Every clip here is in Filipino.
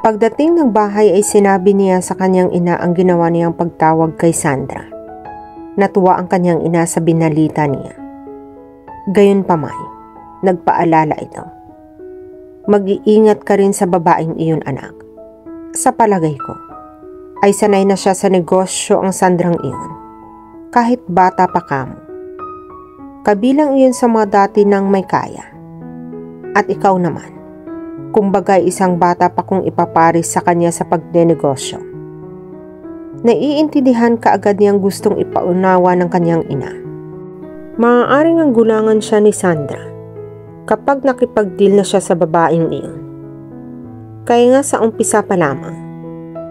Pagdating ng bahay ay sinabi niya sa kanyang ina ang ginawa niyang pagtawag kay Sandra. Natuwa ang kanyang ina sa binalita niya. Gayunpaman, nagpaalala ito. Mag-iingat ka rin sa babaeng iyon, anak. Sa palagay ko, ay sanay na siya sa negosyo ang Sandrang iyon, kahit bata pa kamo. Kabilang iyon sa mga dati nang may kaya. At ikaw naman, kumbaga isang bata pa kung ipaparis sa kanya sa pagnenegosyo. Naiintindihan kaagad niyang gustong ipaunawa ng kanyang ina. Maaaring ang gulangan siya ni Sandra kapag nakipag-deal na siya sa babaeng iyon. Kaya nga sa umpisa pa lamang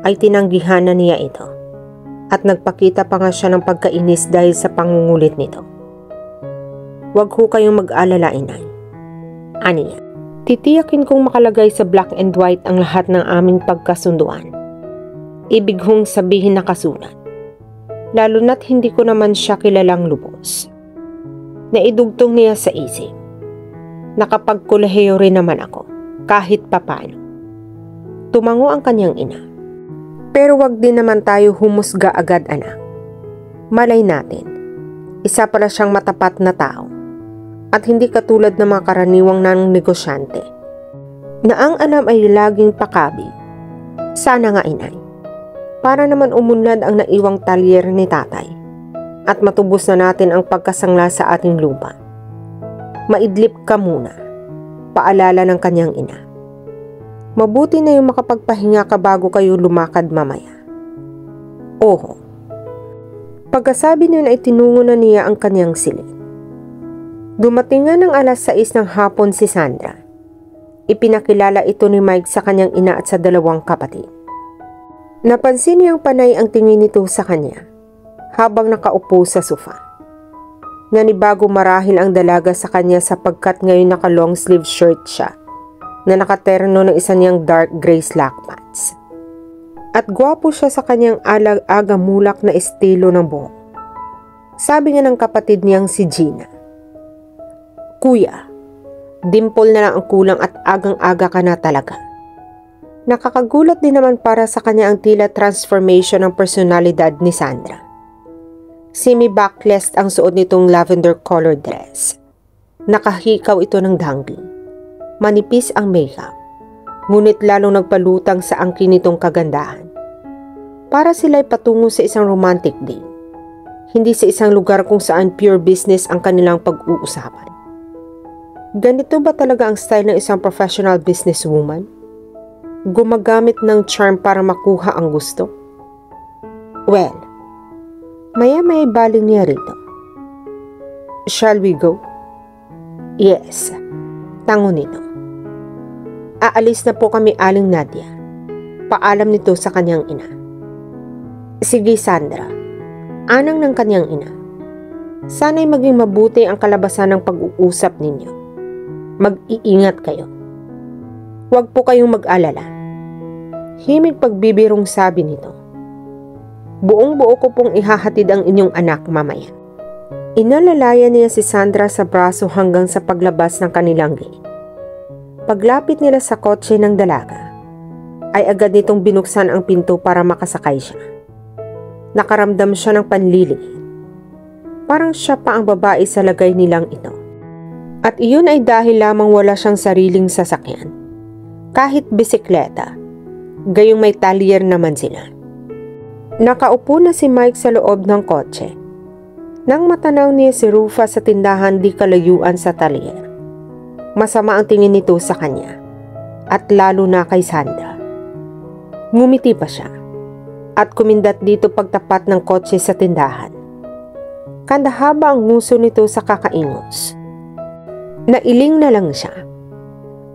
ay tinanggihan na niya ito at nagpakita pa nga siya ng pagkainis dahil sa pangungulit nito. Huwag ho kayong mag-alala, inay. Aniya, titiyakin kong makalagay sa black and white ang lahat ng aming pagkasunduan. Ibig hong sabihin nakasulat. Lalo na't hindi ko naman siya kilalang lubos. Naidugtong niya sa isip. Nakapagkolehiyo rin naman ako, kahit papano. Tumango ang kanyang ina. Pero wag din naman tayo humusga agad, anak. Malay natin, isa pala siyang matapat na tao. At hindi katulad ng mga karaniwang ng negosyante na ang alam ay laging pakabi. Sana nga, inay, para naman umunlad ang naiwang talyer ni tatay at matubos na natin ang pagkasangla sa ating lupa. Maidlip ka muna, paalala ng kanyang ina. Mabuti na yung makapagpahinga ka bago kayo lumakad mamaya. Oho. Pagkasabi niya ay tinungo na niya ang kanyang silid. Dumating nga ng alas 6 ng hapon si Sandra. Ipinakilala ito ni Mike sa kanyang ina at sa dalawang kapatid. Napansin niyang panay ang tingin nito sa kanya habang nakaupo sa sofa. Nanibago marahil ang dalaga sa kanya sapagkat ngayon naka long sleeve shirt siya na nakaterno ng isa niyang dark gray slack pants. At gwapo siya sa kanyang aga mulak na estilo ng buhok. Sabi nga ng kapatid niyang si Gina, Kuya, dimple na lang ang kulang at agang-aga ka na talaga. Nakakagulat din naman para sa kanya ang tila transformation ng personalidad ni Sandra. Semi-backless ang suot nitong lavender colored dress. Nakahikaw ito ng dangling. Manipis ang makeup, ngunit lalong nagpalutang sa angkin nitong kagandahan. Para sila'y patungo sa isang romantic date, hindi sa isang lugar kung saan pure business ang kanilang pag-uusapan. Ganito ba talaga ang style ng isang professional businesswoman? Gumagamit ng charm para makuha ang gusto? Well, maya-maya baling niya rito. Shall we go? Yes, tango nito. Aalis na po kami, Aling Nadia. Paalam nito sa kanyang ina. Sige, Sandra. Anang ng kanyang ina. Sana'y maging mabuti ang kalabasan ng pag-uusap ninyo. Mag-iingat kayo. Huwag po kayong mag-alala. Himig pagbibirong sabi nito. Buong-buo ko pong ihahatid ang inyong anak mamaya. Inalalaya niya si Sandra sa braso hanggang sa paglabas ng kanilang gate. Paglapit nila sa kotse ng dalaga, ay agad nitong binuksan ang pinto para makasakay siya. Nakaramdam siya ng panlilig. Parang siya pa ang babae sa lagay nilang ito. At iyon ay dahil lamang wala siyang sariling sasakyan. Kahit bisikleta, gayong may talyer naman sila. Nakaupo na si Mike sa loob ng kotse. Nang matanaw niya si Rufa sa tindahan di kalayuan sa talyer. Masama ang tingin nito sa kanya, at lalo na kay Sandra. Ngumiti pa siya, at kumindat dito pagtapat ng kotse sa tindahan. Kandahaba ang nguso nito sa kakaingos. Nailing na lang siya,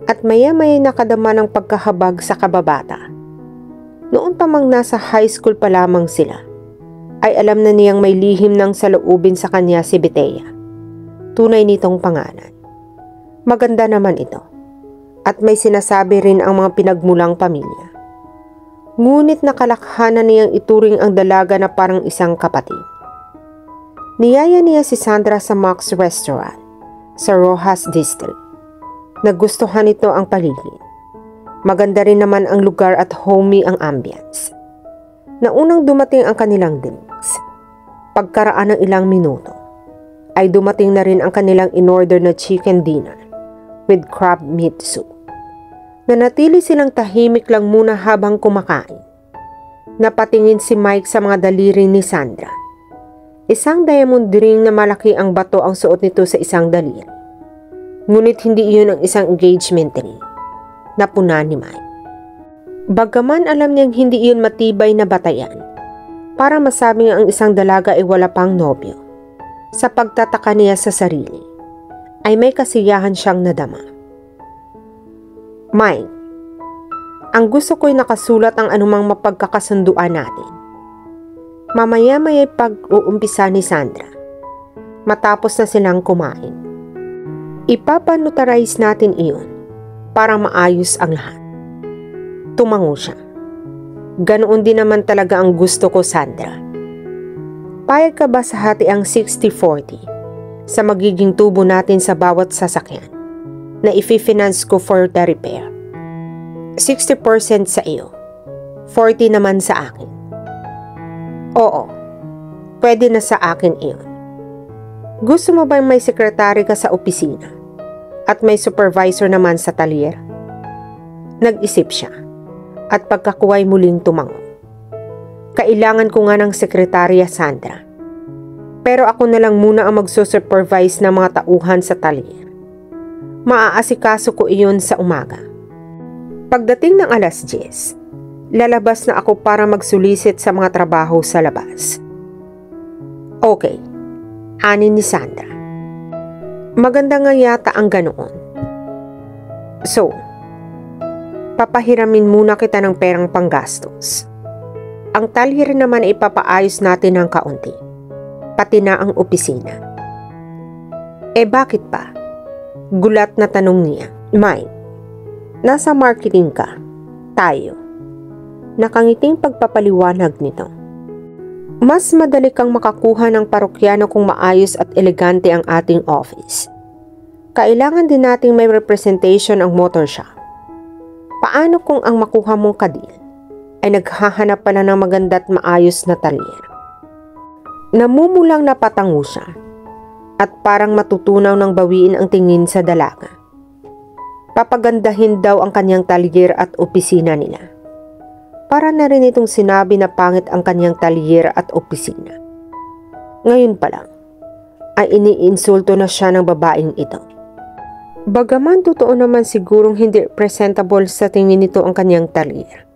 at maya-maya nakadama ng pagkahabag sa kababata. Noon pa mang nasa high school pa lamang sila, ay alam na niyang may lihim ng saloobin sa kanya si Betea. Tunay nitong pangalan. Maganda naman ito, at may sinasabi rin ang mga pinagmulang pamilya. Ngunit nakalakhanan niyang ituring ang dalaga na parang isang kapatid. Niyaya niya si Sandra sa Max Restaurant sa Rojas District. Nagustuhan nito ang paligid. Maganda rin naman ang lugar at homey ang ambience. Naunang dumating ang kanilang drinks. Pagkaraan ng ilang minuto, ay dumating na rin ang kanilang in-order na chicken dinner with crab meat soup. Nanatili silang tahimik lang muna habang kumakain. Napatingin si Mike sa mga daliri ni Sandra. Isang diamond ring na malaki ang bato ang suot nito sa isang daliri. Ngunit hindi iyon ang isang engagement ring. Napuna ni Mike. Bagaman alam niyang hindi iyon matibay na batayan, para masabing ang isang dalaga ay wala pang nobyo. Sa pagtataka niya sa sarili, ay may kasiyahan siyang nadama. Mike, ang gusto ko'y nakasulat ang anumang mapagkakasunduan natin. Mamaya-maya'y pag-uumpisa ni Sandra. Matapos na silang kumain. Ipapanotarize natin iyon para maayos ang lahat. Tumango siya. Ganoon din naman talaga ang gusto ko, Sandra. Payag ka ba sa hati ang 60-40 sa magiging tubo natin sa bawat sasakyan na i-finance ko for the repair? 60% sa iyo, 40 naman sa akin. Oo, pwede na sa akin iyon. Gusto mo bang may sekretary ka sa opisina at may supervisor naman sa talyer? Nag-isip siya at pagkakuway muling tumango. Kailangan ko nga ng sekretarya, Sandra. Pero ako na lang muna ang magsusupervise ng mga tauhan sa talyer. Maaasikaso ko iyon sa umaga. Pagdating ng 10:00, lalabas na ako para magsulisit sa mga trabaho sa labas. Okay, ani ni Sandra. Maganda nga yata ang ganoon. So, papahiramin muna kita ng perang panggastos. Ang talyer naman ay ipapaayos natin ng kaunti, pati na ang opisina. Bakit pa? Gulat na tanong niya. Mike, nasa marketing ka. Tayo. Nakangiting pagpapaliwanag nito. Mas madali kang makakuha ng parokyano kung maayos at elegante ang ating office. Kailangan din nating may representation ang motor shop. Paano kung ang makuha mong kadil ay naghahanap pala ng maganda at maayos na talyer? Namumulang napatango siya at parang matutunaw ng bawiin ang tingin sa dalaga. Papagandahin daw ang kanyang talyer at opisina nila. Para na rin itong sinabi na pangit ang kanyang talyer at opisina. Ngayon pa lang ay iniinsulto na siya ng babaeng ito. Bagaman totoo naman sigurong hindi presentable sa tingin nito ang kanyang talyer.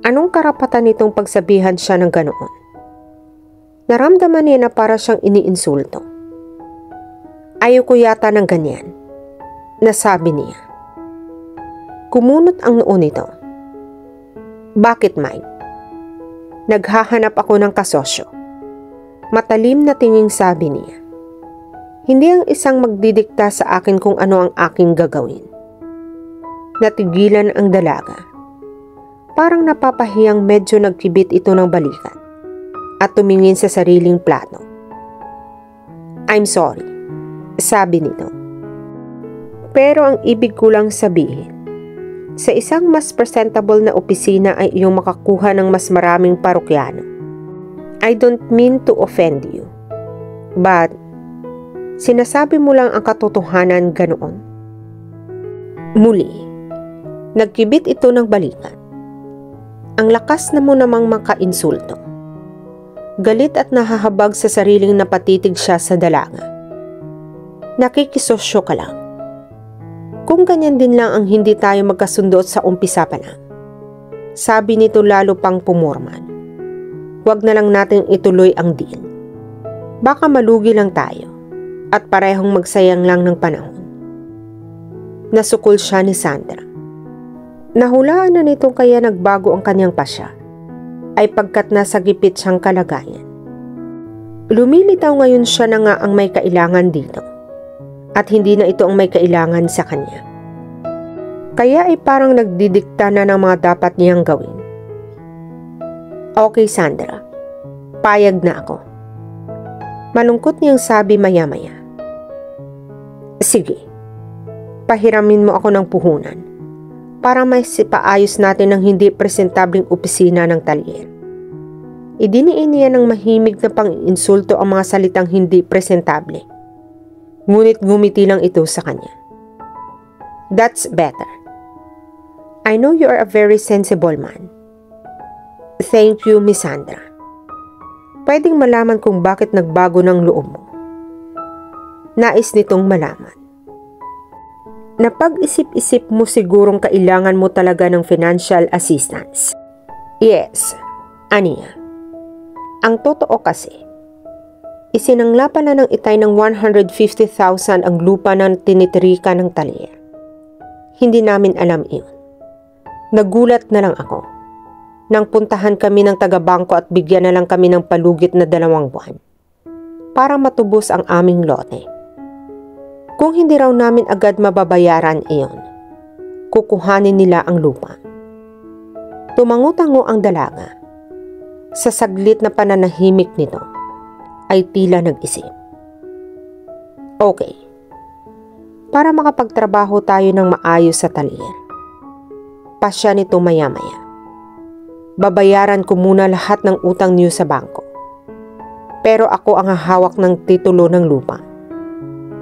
Anong karapatan nitong pagsabihan siya ng ganoon? Naramdaman niya na para siyang iniinsulto. Ayoko yata ng ganyan, nasabi niya. Kumunot ang noo nito. Bakit, Mike? Naghahanap ako ng kasosyo. Matalim na tinging sabi niya. Hindi ang isang magdidikta sa akin kung ano ang aking gagawin. Natigilan ang dalaga. Parang napapahiyang medyo nagkibit ito ng balikat at tumingin sa sariling plato. I'm sorry, sabi nito. Pero ang ibig ko lang sabihin, sa isang mas presentable na opisina ay iyong makakuha ng mas maraming parokyano. I don't mean to offend you, but sinasabi mo lang ang katotohanan ganoon. Muli, nagkibit ito ng balikat. Ang lakas na mo namang makainsulto. Galit at nahahabag sa sariling napatitig siya sa dalaga. Nakikisosyo ka lang. Kung ganyan din lang ang hindi tayo magkasundo sa umpisa pa lang. Sabi nito lalo pang pumurman. Huwag na lang nating ituloy ang deal. Baka malugi lang tayo at parehong magsayang lang ng panahon. Nasukol siya ni Sandra. Nahulaan na nitong kaya nagbago ang kanyang pasya ay pagkat nasa gipit siyang kalagayan. Lumilitaw ngayon siya na nga ang may kailangan dito at hindi na ito ang may kailangan sa kanya. Kaya ay parang nagdidikta na ng mga dapat niyang gawin. Okay, Sandra, payag na ako. Malungkot niyang sabi maya-maya. Sige, pahiramin mo ako ng puhunan para may sipaayos natin ng hindi presentableng opisina ng talyer. Idiniin niya ng mahimig na pang-insulto ang mga salitang hindi presentable. Ngunit ngumiti lang ito sa kanya. That's better. I know you are a very sensible man. Thank you, Miss Sandra. Pwedeng malaman kung bakit nagbago ng loob mo. Nais nitong malaman. Napag-isip-isip mo sigurong kailangan mo talaga ng financial assistance. Yes, aniya. Ang totoo kasi, isinangla pala ng itay ng 150,000 ang lupa ng tinitirika ng talyer. Hindi namin alam iyon. Nagulat na lang ako nang puntahan kami ng taga-bangko at bigyan na lang kami ng palugit na 2 buwan para matubos ang aming lote. Kung hindi raw namin agad mababayaran iyon, kukuhanin nila ang lupa. Tumango-tango ang dalaga. Sa saglit na pananahimik nito, ay tila nag-isip. Okay, para makapagtrabaho tayo ng maayos sa talyer, pasya nito maya-maya. Babayaran ko muna lahat ng utang niyo sa bangko. Pero ako ang hahawak ng titulo ng lupa.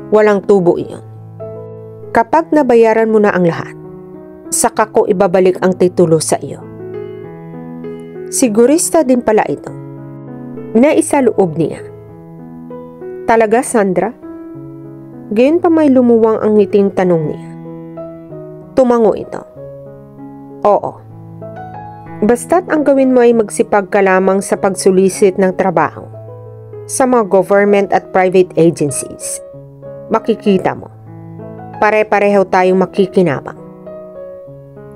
Walang tubo iyon. Kapag nabayaran mo na ang lahat, saka ko ibabalik ang titulo sa iyo. Sigurista din pala ito. Naisaloob niya. Talaga, Sandra? Gayon pa may lumuwang ang ngiting tanong niya. Tumango ito. Oo. Basta't ang gawin mo ay magsipag ka lamang sa pagsulisit ng trabaho sa mga government at private agencies. Makikita mo. Pare-pareho tayong makikinabang.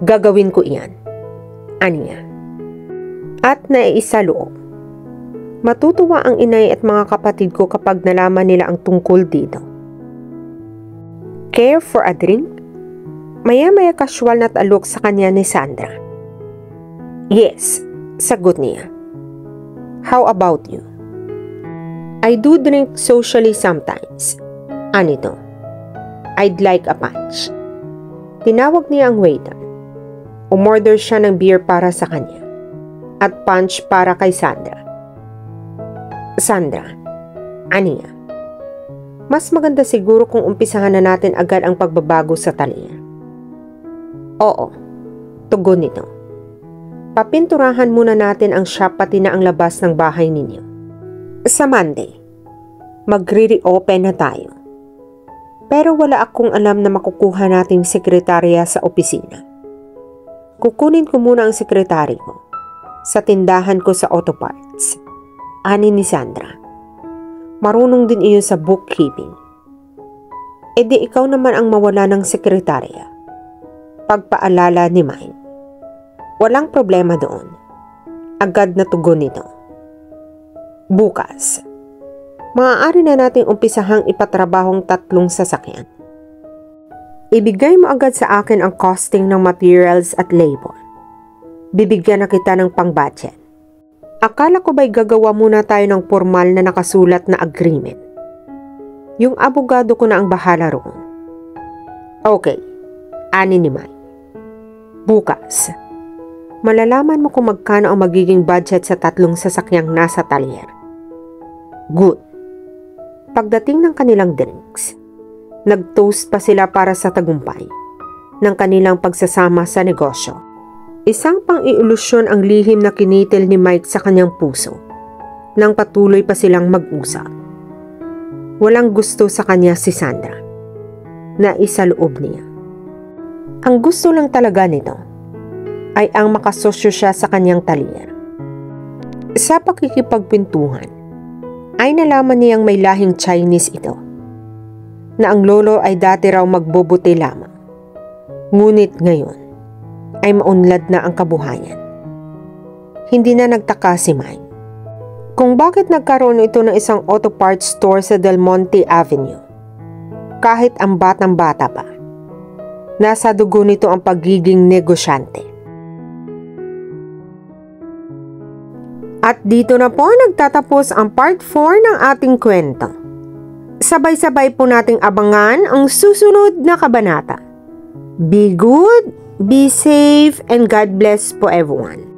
Gagawin ko iyan. Aniya. At naisaloob. Matutuwa ang inay at mga kapatid ko kapag nalaman nila ang tungkol dito. Care for a drink? Maya-maya casual na talok sa kanya ni Sandra. Yes, sagot niya. How about you? I do drink socially sometimes. Anito? I'd like a punch. Tinawag niya ang waiter. Umorder siya ng beer para sa kanya at punch para kay Sandra. Sandra, aniya, mas maganda siguro kung umpisahan na natin agad ang pagbabago sa talyer. Oo, tugon nito. Papinturahan muna natin ang shop pati na ang labas ng bahay ninyo. Sa Monday, magre-reopen na tayo. Pero wala akong alam na makukuha nating sekretarya sa opisina. Kukunin ko muna ang sekretary ko sa tindahan ko sa auto parts. Ani ni Sandra. Marunong din iyon sa bookkeeping. E di ikaw naman ang mawala ng sekretarya. Pagpaalala ni Mike. Walang problema doon. Agad na tugon nito. Bukas, maaari na nating umpisahang ipatrabahong 3 sasakyan. Ibigay mo agad sa akin ang costing ng materials at labor. Bibigyan na kita ng pang-budget. Akala ko ba'y gagawa muna tayo ng formal na nakasulat na agreement? Yung abogado ko na ang bahala roon. Okay, ani ni Mike. Bukas, malalaman mo kung magkano ang magiging budget sa 3 sasakyang nasa talyer. Good. Pagdating ng kanilang drinks, nag-toast pa sila para sa tagumpay ng kanilang pagsasama sa negosyo. Isang pang-iilusyon ang lihim na kinitil ni Mike sa kanyang puso nang patuloy pa silang mag-usap. Walang gusto sa kanya si Sandra. Naisaloob niya. Ang gusto lang talaga nito ay ang makasosyo siya sa kanyang talyer. Sa pakikipagpintuhan ay nalaman niyang may lahing Chinese ito, na ang lolo ay dati raw magbobote lamang. Ngunit ngayon ay maunlad na ang kabuhayan. Hindi na nagtaka si Mike kung bakit nagkaroon ito ng isang auto parts store sa Del Monte Avenue. Kahit ang batang-bata pa, nasa dugo nito ang pagiging negosyante. At dito na po nagtatapos ang part 4 ng ating kwento. Sabay-sabay po nating abangan ang susunod na kabanata. Be good, Be safe and God bless po everyone.